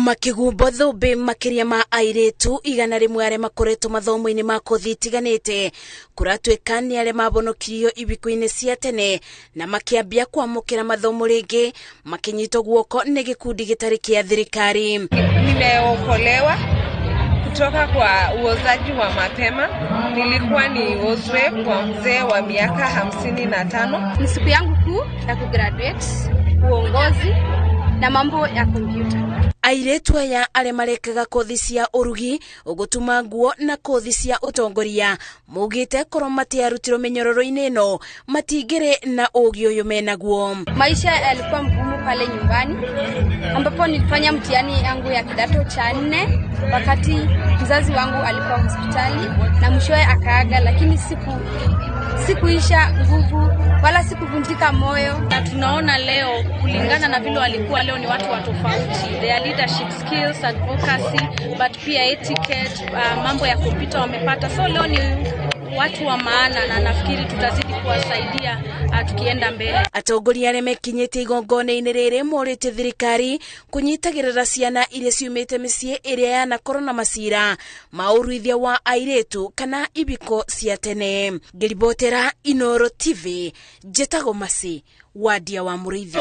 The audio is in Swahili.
makigumbo thumbi makiria ma airetu igana rimwe aria makoretwo mathomo-ini ma kothi itiganite kuratwika ni aria mabonokirio ibiko-ini cia tene na makiambia kwamukira mathomo ringi makinyitwo guoko ni gikundi gitari kia thirikari. Nimeokolewa kutoka kwa uozaji wa mapema. Nilikuwa niozwe kwa mzee wa miaka 55. Ni siku yangu kuu ya kugraduate uongozi na mambo ya kompyuta. Airetu aya aria marekaga kothi cia urugi ugutuma nguo na kothi cia utongoria mugite korwo matiarutirwo minyororo-ini ino matingire na ugi uyu menaguo. Maisha yalikuwa mgumu pale nyumbani ambapo nilifanya mtihani yangu ya kidato cha 4 wakati mzazi wangu alikuwa hospitali na mwishowe akaaga, lakini sikuisha nguvu wala sikuvunjika moyo. Na tunaona leo kulingana na vile walikuwa leo ni watu wa tofauti. Their leadership skills, advocacy, but pia etiquette, mambo ya kompyuta wamepata. So leo ni watu wa maana na nafikiri tutazidi kuwasaidia tukienda mbele. Atongoria aria mekinyite igongona-ini riri morite thirikari kunyitagirira ciana iria ciumite micii iria yanakorwo na macira mauruithia wa airetu kana ibiko cia tene. Ngiribotera Inooro TV, Njetago Masi, Wadia wa Muriithi.